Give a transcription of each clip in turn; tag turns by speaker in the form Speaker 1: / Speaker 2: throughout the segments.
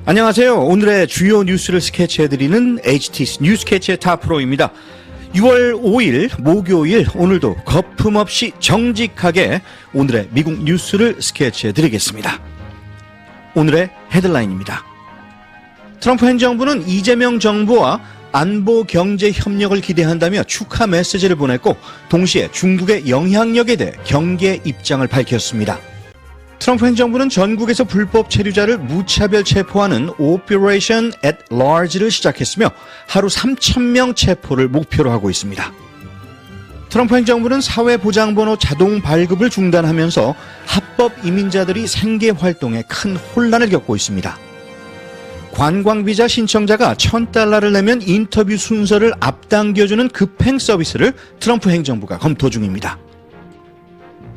Speaker 1: 안녕하세요. 오늘의 주요 뉴스를 스케치해드리는 HTC 뉴스캐치의 타프로입니다. 6월 5일 목요일 오늘도 거품없이 정직하게 오늘의 미국 뉴스를 스케치해드리겠습니다. 오늘의 헤드라인입니다. 트럼프 행정부는 이재명 정부와 안보 경제 협력을 기대한다며 축하 메시지를 보냈고 동시에 중국의 영향력에 대해 경계 입장을 밝혔습니다. 트럼프 행정부는 전국에서 불법 체류자를 무차별 체포하는 Operation at Large를 시작했으며 하루 3,000명 체포를 목표로 하고 있습니다. 트럼프 행정부는 사회보장번호 자동 발급을 중단하면서 합법 이민자들이 생계 활동에 큰 혼란을 겪고 있습니다. 관광비자 신청자가 $1,000를 내면 인터뷰 순서를 앞당겨주는 급행 서비스를 트럼프 행정부가 검토 중입니다.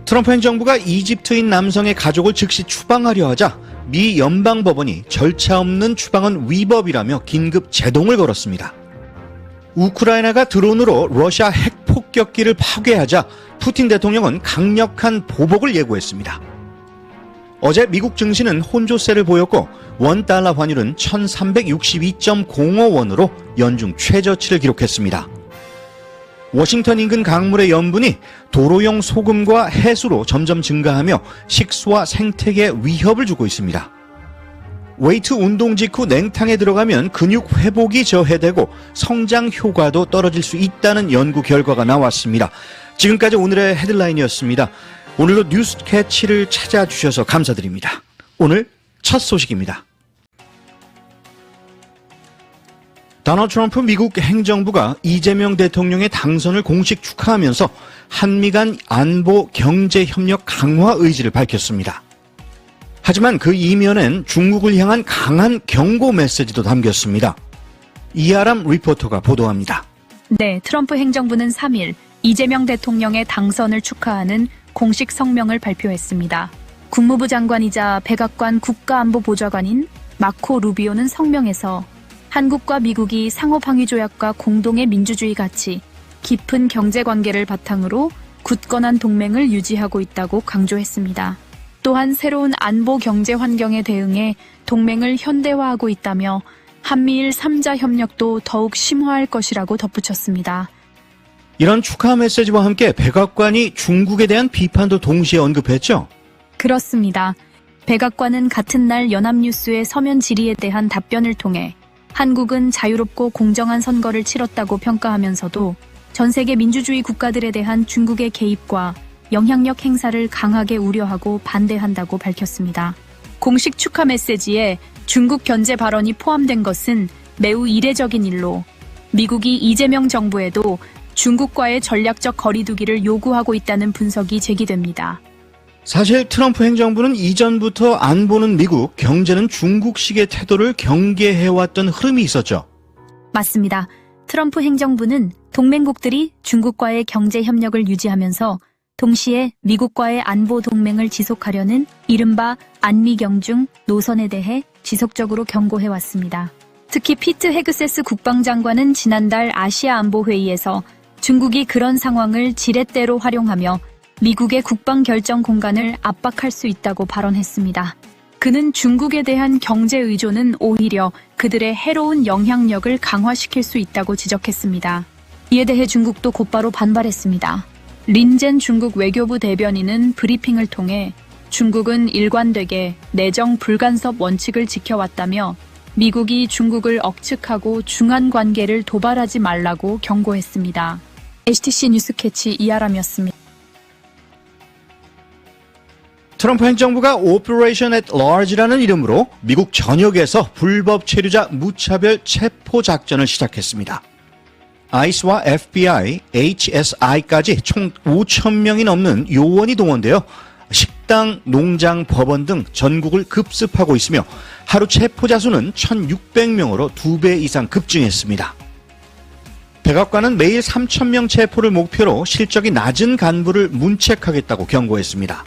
Speaker 1: 트럼프 행정부가 이집트인 남성의 가족을 즉시 추방하려 하자 미 연방법원이 절차 없는 추방은 위법이라며 긴급 제동을 걸었습니다. 우크라이나가 드론으로 러시아 핵폭격기를 파괴하자 푸틴 대통령은 강력한 보복을 예고했습니다. 어제 미국 증시는 혼조세를 보였고 $1 환율은 1362.05원으로 연중 최저치를 기록했습니다. 워싱턴 인근 강물의 염분이 도로용 소금과 해수로 점점 증가하며 식수와 생태계에 위협을 주고 있습니다. 웨이트 운동 직후 냉탕에 들어가면 근육 회복이 저해되고 성장 효과도 떨어질 수 있다는 연구 결과가 나왔습니다. 지금까지 오늘의 헤드라인이었습니다. 오늘도 뉴스 캐치를 찾아주셔서 감사드립니다. 오늘 첫 소식입니다. 도널드 트럼프 미국 행정부가 이재명 대통령의 당선을 공식 축하하면서 한미 간 안보 경제 협력 강화 의지를 밝혔습니다. 하지만 그 이면엔 중국을 향한 강한 경고 메시지도 담겼습니다. 이아람 리포터가 보도합니다.
Speaker 2: 네, 트럼프 행정부는 3일 이재명 대통령의 당선을 축하하는 공식 성명을 발표했습니다. 국무부 장관이자 백악관 국가안보보좌관인 마코 루비오는 성명에서 한국과 미국이 상호방위조약과 공동의 민주주의 가치, 깊은 경제관계를 바탕으로 굳건한 동맹을 유지하고 있다고 강조했습니다. 또한 새로운 안보 경제 환경에 대응해 동맹을 현대화하고 있다며 한미일 3자 협력도 더욱 심화할 것이라고 덧붙였습니다.
Speaker 1: 이런 축하 메시지와 함께 백악관이 중국에 대한 비판도 동시에 언급했죠?
Speaker 2: 그렇습니다. 백악관은 같은 날 연합뉴스의 서면 질의에 대한 답변을 통해 한국은 자유롭고 공정한 선거를 치렀다고 평가하면서도 전 세계 민주주의 국가들에 대한 중국의 개입과 영향력 행사를 강하게 우려하고 반대한다고 밝혔습니다. 공식 축하 메시지에 중국 견제 발언이 포함된 것은 매우 이례적인 일로 미국이 이재명 정부에도 중국과의 전략적 거리두기를 요구하고 있다는 분석이 제기됩니다.
Speaker 1: 사실 트럼프 행정부는 이전부터 안보는 미국, 경제는 중국식의 태도를 경계해왔던 흐름이 있었죠.
Speaker 2: 맞습니다. 트럼프 행정부는 동맹국들이 중국과의 경제 협력을 유지하면서 동시에 미국과의 안보 동맹을 지속하려는 이른바 안미경중 노선에 대해 지속적으로 경고해왔습니다. 특히 피트 헤그세스 국방장관은 지난달 아시아 안보회의에서 중국이 그런 상황을 지렛대로 활용하며 미국의 국방 결정 공간을 압박할 수 있다고 발언했습니다. 그는 중국에 대한 경제 의존은 오히려 그들의 해로운 영향력을 강화시킬 수 있다고 지적했습니다. 이에 대해 중국도 곧바로 반발했습니다. 린젠 중국 외교부 대변인은 브리핑을 통해 중국은 일관되게 내정 불간섭 원칙을 지켜왔다며 미국이 중국을 억측하고 중한 관계를 도발하지 말라고 경고했습니다. HTC 뉴스캐치 이아람이었습니다.
Speaker 1: 트럼프 행정부가 Operation at Large라는 이름으로 미국 전역에서 불법 체류자 무차별 체포 작전을 시작했습니다. ICE와 FBI, HSI까지 총 5,000명이 넘는 요원이 동원되어 식당, 농장, 법원 등 전국을 급습하고 있으며 하루 체포자 수는 1,600명으로 2배 이상 급증했습니다. 백악관은 매일 3,000명 체포를 목표로 실적이 낮은 간부를 문책하겠다고 경고했습니다.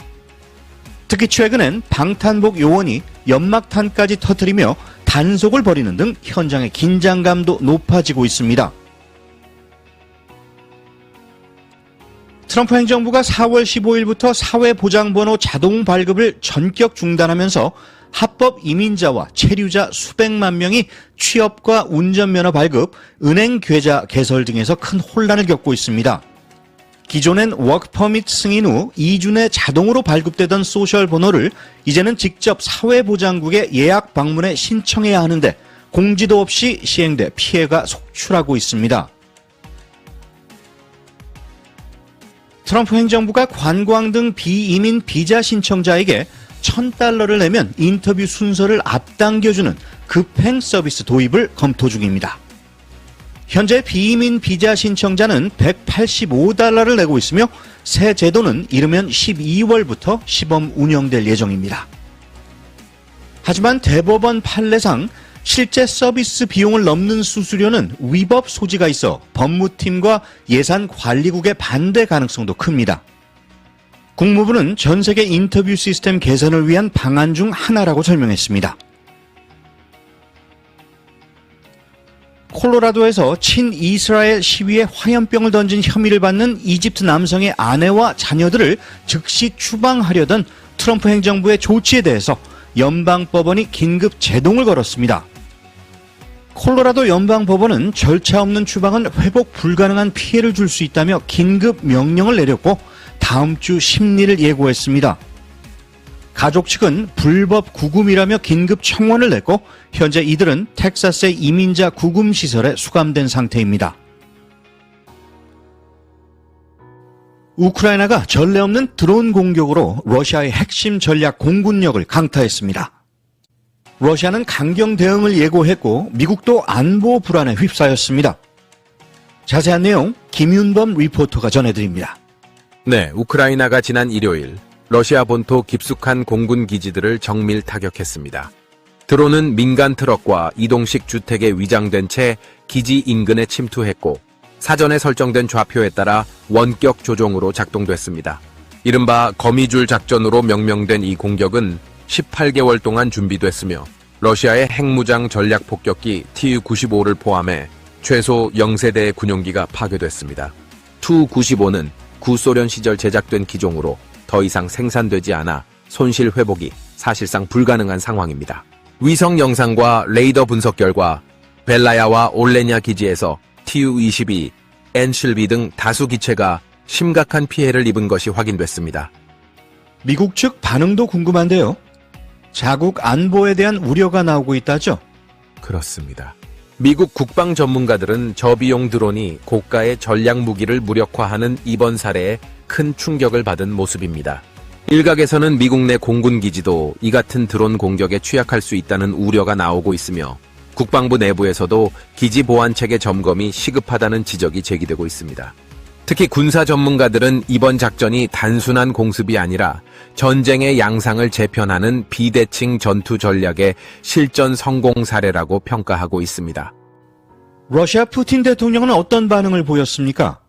Speaker 1: 특히 최근엔 방탄복 요원이 연막탄까지 터뜨리며 단속을 벌이는 등 현장의 긴장감도 높아지고 있습니다. 트럼프 행정부가 4월 15일부터 사회보장번호 자동 발급을 전격 중단하면서 합법 이민자와 체류자 수백만 명이 취업과 운전면허 발급, 은행 계좌 개설 등에서 큰 혼란을 겪고 있습니다. 기존엔 워크퍼밋 승인 후 2주 내 자동으로 발급되던 소셜 번호를 이제는 직접 사회보장국에 예약 방문해 신청해야 하는데 공지도 없이 시행돼 피해가 속출하고 있습니다. 트럼프 행정부가 관광 등 비이민 비자 신청자에게 $1,000를 내면 인터뷰 순서를 앞당겨주는 급행 서비스 도입을 검토 중입니다. 현재 비이민 비자 신청자는 $185를 내고 있으며 새 제도는 이르면 12월부터 시범 운영될 예정입니다. 하지만 대법원 판례상 실제 서비스 비용을 넘는 수수료는 위법 소지가 있어 법무팀과 예산관리국의 반대 가능성도 큽니다. 국무부는 전 세계 인터뷰 시스템 개선을 위한 방안 중 하나라고 설명했습니다. 콜로라도에서 친이스라엘 시위에 화염병을 던진 혐의를 받는 이집트 남성의 아내와 자녀들을 즉시 추방하려던 트럼프 행정부의 조치에 대해서 연방법원이 긴급 제동을 걸었습니다. 콜로라도 연방법원은 절차 없는 추방은 회복 불가능한 피해를 줄 수 있다며 긴급 명령을 내렸고 다음 주 심리를 예고했습니다. 가족 측은 불법 구금이라며 긴급 청원을 냈고 현재 이들은 텍사스의 이민자 구금 시설에 수감된 상태입니다. 우크라이나가 전례 없는 드론 공격으로 러시아의 핵심 전략 공군력을 강타했습니다. 러시아는 강경 대응을 예고했고 미국도 안보 불안에 휩싸였습니다. 자세한 내용 김윤범 리포터가 전해드립니다.
Speaker 3: 네, 우크라이나가 지난 일요일 러시아 본토 깊숙한 공군 기지들을 정밀 타격했습니다. 드론은 민간 트럭과 이동식 주택에 위장된 채 기지 인근에 침투했고 사전에 설정된 좌표에 따라 원격 조종으로 작동됐습니다. 이른바 거미줄 작전으로 명명된 이 공격은 18개월 동안 준비됐으며 러시아의 핵무장 전략 폭격기 Tu-95를 포함해 최소 0세대의 군용기가 파괴됐습니다. Tu-95는 구소련 시절 제작된 기종으로 더 이상 생산되지 않아 손실 회복이 사실상 불가능한 상황입니다. 위성 영상과 레이더 분석 결과 벨라야와 올레냐 기지에서 Tu-22, 엔실비 등 다수 기체가 심각한 피해를 입은 것이 확인됐습니다.
Speaker 1: 미국 측 반응도 궁금한데요. 자국 안보에 대한 우려가 나오고 있다죠?
Speaker 3: 그렇습니다. 미국 국방 전문가들은 저비용 드론이 고가의 전략 무기를 무력화하는 이번 사례에 큰 충격을 받은 모습입니다. 일각에서는 미국 내 공군 기지도 이 같은 드론 공격에 취약할 수 있다는 우려가 나오고 있으며 국방부 내부에서도 기지 보안 체계 점검이 시급하다는 지적이 제기되고 있습니다. 특히 군사 전문가들은 이번 작전이 단순한 공습이 아니라 전쟁의 양상을 재편하는 비대칭 전투 전략의 실전 성공 사례라고 평가하고 있습니다.
Speaker 1: 러시아 푸틴 대통령은 어떤 반응을 보였습니까?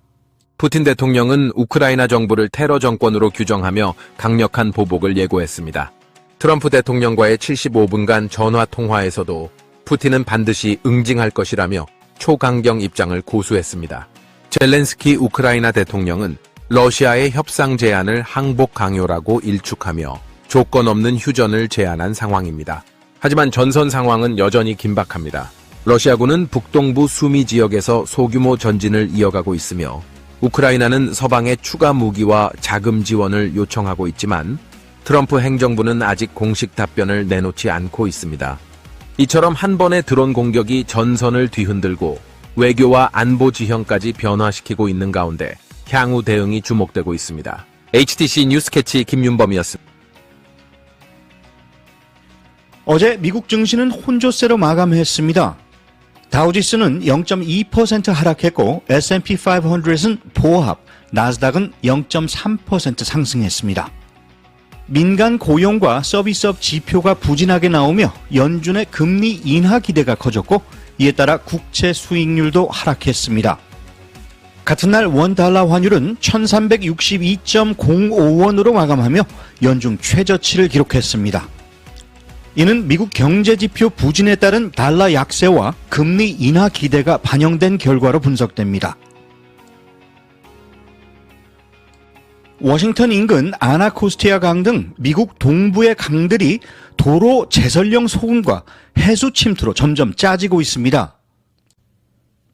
Speaker 3: 푸틴 대통령은 우크라이나 정부를 테러 정권으로 규정하며 강력한 보복을 예고했습니다. 트럼프 대통령과의 75분간 전화 통화에서도 푸틴은 반드시 응징할 것이라며 초강경 입장을 고수했습니다. 젤렌스키 우크라이나 대통령은 러시아의 협상 제안을 항복 강요라고 일축하며 조건 없는 휴전을 제안한 상황입니다. 하지만 전선 상황은 여전히 긴박합니다. 러시아군은 북동부 수미 지역에서 소규모 전진을 이어가고 있으며 우크라이나는 서방의 추가 무기와 자금 지원을 요청하고 있지만 트럼프 행정부는 아직 공식 답변을 내놓지 않고 있습니다. 이처럼 한 번의 드론 공격이 전선을 뒤흔들고 외교와 안보 지형까지 변화시키고 있는 가운데 향후 대응이 주목되고 있습니다. HTC 뉴스캐치 김윤범이었습니다.
Speaker 1: 어제 미국 증시는 혼조세로 마감했습니다. 다우지수는 0.2% 하락했고 S&P 500은 보합, 나스닥은 0.3% 상승했습니다. 민간 고용과 서비스업 지표가 부진하게 나오며 연준의 금리 인하 기대가 커졌고 이에 따라 국채 수익률도 하락했습니다. 같은 날 원달러 환율은 1362.05원으로 마감하며 연중 최저치를 기록했습니다. 이는 미국 경제지표 부진에 따른 달러 약세와 금리 인하 기대가 반영된 결과로 분석됩니다. 워싱턴 인근 아나코스티아 강 등 미국 동부의 강들이 도로 제설용 소금과 해수 침투로 점점 짜지고 있습니다.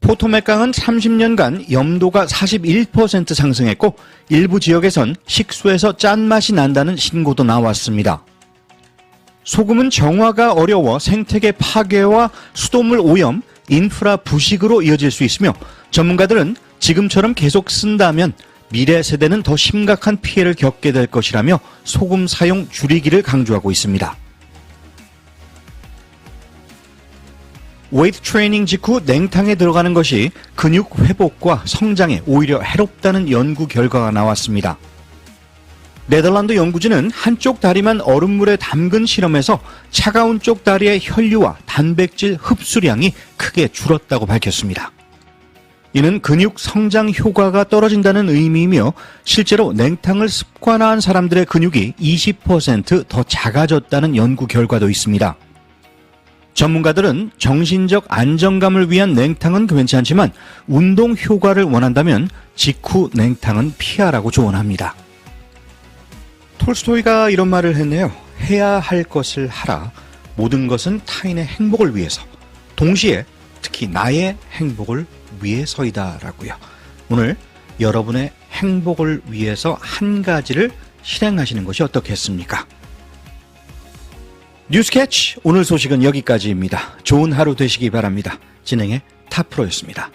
Speaker 1: 포토맥 강은 30년간 염도가 41% 상승했고 일부 지역에선 식수에서 짠맛이 난다는 신고도 나왔습니다. 소금은 정화가 어려워 생태계 파괴와 수돗물 오염, 인프라 부식으로 이어질 수 있으며 전문가들은 지금처럼 계속 쓴다면 미래 세대는 더 심각한 피해를 겪게 될 것이라며 소금 사용 줄이기를 강조하고 있습니다. 웨이트 트레이닝 직후 냉탕에 들어가는 것이 근육 회복과 성장에 오히려 해롭다는 연구 결과가 나왔습니다. 네덜란드 연구진은 한쪽 다리만 얼음물에 담근 실험에서 차가운 쪽 다리의 혈류와 단백질 흡수량이 크게 줄었다고 밝혔습니다. 이는 근육 성장 효과가 떨어진다는 의미이며 실제로 냉탕을 습관화한 사람들의 근육이 20% 더 작아졌다는 연구 결과도 있습니다. 전문가들은 정신적 안정감을 위한 냉탕은 괜찮지만 운동 효과를 원한다면 직후 냉탕은 피하라고 조언합니다. 톨스토이가 이런 말을 했네요. 해야 할 것을 하라. 모든 것은 타인의 행복을 위해서, 동시에 특히 나의 행복을 위해서이다라고요. 오늘 여러분의 행복을 위해서 한 가지를 실행하시는 것이 어떻겠습니까? 뉴스캐치 오늘 소식은 여기까지입니다. 좋은 하루 되시기 바랍니다. 진행의 타프로였습니다.